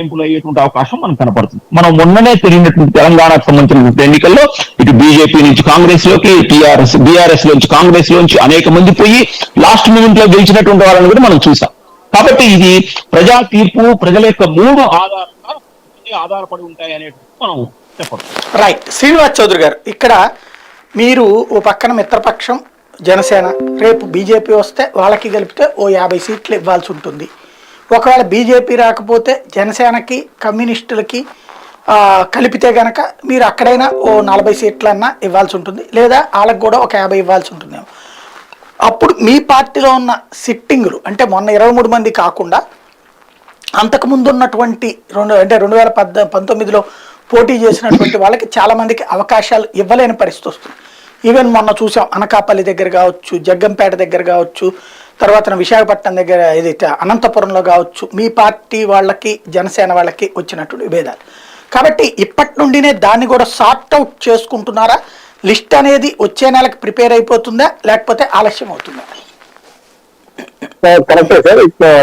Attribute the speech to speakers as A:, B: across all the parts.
A: అయ్యేటువంటి అవకాశం మనకు కనపడుతుంది. మనం మొన్ననే జరిగినటువంటి తెలంగాణకు సంబంధించిన ఎన్నికల్లో ఇటు బీజేపీ నుంచి కాంగ్రెస్ లోకి, బీఆర్ఎస్ నుంచి కాంగ్రెస్ లోంచి అనేక మంది పోయి లాస్ట్ మూమెంట్ లో గెలిచినటువంటి వాళ్ళని కూడా మనం చూసాం. కాబట్టి ఇది ప్రజా తీర్పు ప్రజల యొక్క మూడు ఆధారపడి ఉంటాయి అనేది మనం చెప్పడం.
B: రైట్. శ్రీనివాస్ చౌదరి గారు, ఇక్కడ మీరు ఓ పక్కన మిత్రపక్షం జనసేన, రేపు బీజేపీ వస్తే వాళ్ళకి కలిపితే ఓ 50 సీట్లు ఇవ్వాల్సి ఉంటుంది. ఒకవేళ బీజేపీ రాకపోతే జనసేనకి కమ్యూనిస్టులకి కలిపితే గనక మీరు అక్కడైనా ఓ 40 సీట్లన్నా ఇవ్వాల్సి ఉంటుంది, లేదా వాళ్ళకి కూడా ఒక 50 ఇవ్వాల్సి ఉంటుందేమో. అప్పుడు మీ పార్టీలో ఉన్న సిట్టింగులు అంటే మొన్న 23 మంది కాకుండా అంతకుముందు ఉన్నటువంటి 2019లో పోటీ చేసినటువంటి వాళ్ళకి చాలా మందికి అవకాశాలు ఇవ్వలేని పరిస్థితి వస్తుంది. ఈవెన్ మొన్న చూసాం అనకాపల్లి దగ్గర కావచ్చు, జగ్గంపేట దగ్గర కావచ్చు, తర్వాత విశాఖపట్నం దగ్గర ఏదైతే అనంతపురంలో కావచ్చు, మీ పార్టీ వాళ్ళకి జనసేన వాళ్ళకి వచ్చినటువంటి విభేదాలు. కాబట్టి ఇప్పటి నుండినే దాన్ని కూడా సార్ట్ అవుట్ చేసుకుంటున్నారా? లిస్ట్ అనేది వచ్చే నెలకు ప్రిపేర్ అయిపోతుందా, లేకపోతే ఆలస్యం అవుతుందా?
C: కరెక్టే సార్.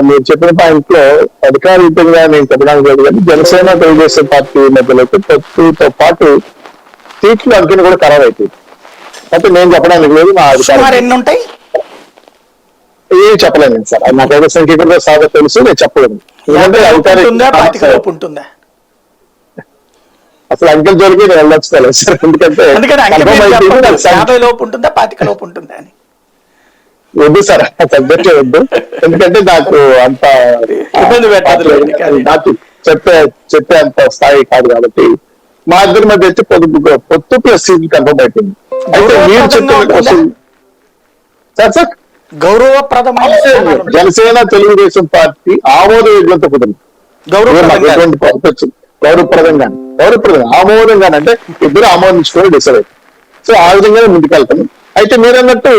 C: మీరు చెప్పిన పాయింట్ లో అధికారికంగా నేను చెప్పడానికి లేదు, కానీ జనసేన తెలుగుదేశం పార్టీ మధ్యలో పొత్తుతో పాటు సీట్లు అంకెను కూడా ఖరారు అవుతుంది. అంటే నేను చెప్పడానికి లేదు, మా అధికారులు
B: ఎన్ని ఉంటాయి
C: ఏం చెప్పలేను సార్. అది నాకు ఏదో సంఖ్య సాగా తెలుసు, నేను చెప్పలేను. అసలు అంకెల జోలికి నేను వెళ్ళొచ్చుకోలేదు సార్. ఎందుకంటే వద్దు సార్, సబ్జెక్టే వద్దు. ఎందుకంటే నాకు అంత ఇబ్బంది పెట్టదు, నాకు చెప్పే అంత స్థాయి కాదు. కాబట్టి మా ఇద్దరి మధ్య అయితే పొత్తు ప్లస్ సీట్లు కన్ఫర్మ్ అయిపోయింది. అయితే మీరు చెప్పిన సార్ సార్
B: గౌరవప్రదమైన
C: జనసేన తెలుగుదేశం పార్టీ ఆమోదయోగ్యంతో కుదిరింది. గౌరవప్రదంగా ఆమోదంగా అంటే ఇద్దరు ఆమోదించుకొని డిసైడ్ అవుతుంది. సో ఆ విధంగానే ముందుకెళ్తాను. అయితే మీరు అన్నట్టు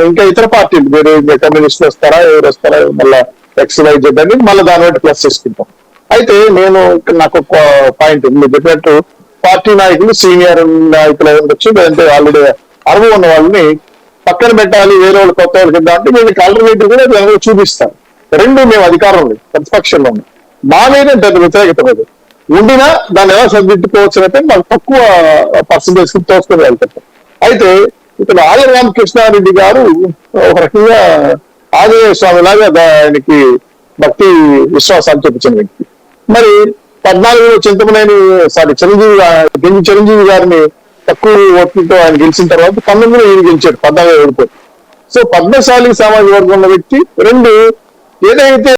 C: ఇంకా ఇతర పార్టీలు, మీరు కమ్యూనిస్టులు వస్తారా, ఎవరు వస్తారా, మళ్ళీ XYZ అని మళ్ళీ దాని బట్టి ప్లస్ చేసుకుంటాం. అయితే నేను నాకు ఒక పాయింట్ ఉంది, మీరు చెప్పినట్టు పార్టీ నాయకులు సీనియర్ నాయకులు ఉండొచ్చు, లేదంటే ఆల్రెడీ అనుభవం ఉన్న వాళ్ళని పక్కన పెట్టాలి, వేరే వాళ్ళు కొత్త వాళ్ళకి ఇద్దాం అంటే వీళ్ళకి ఆల్టర్నేటివ్ కూడా జనంలో చూపిస్తాను. రెండు మేము అధికారంలో ప్రతిపక్షంలో ఉన్నాం, మా మీద పెద్ద వ్యతిరేకత లేదు. ఉండినా దాన్ని ఎలా సరిదిద్దుకోవచ్చు అంటే మనం తక్కువ పర్సంటేజ్ తోసుకొని వెళ్తాం. అయితే ఇక్కడ ఆర్య రామకృష్ణారెడ్డి గారు ఒక రకంగా ఆంజనేయ స్వామి లాగా ఆయనకి విశ్వాసాలు చూపించిన వ్యక్తి. మరి 14లో చిరంజీవి గారిని తక్కువ ఓట్లతో ఆయన గెలిచిన తర్వాత 19లో ఈయన గెలిచాడు, 14 ఓడిపోయి. సో పద్మశాలి సామాజిక వర్గం ఉన్న వ్యక్తి. రెండు, ఏదైతే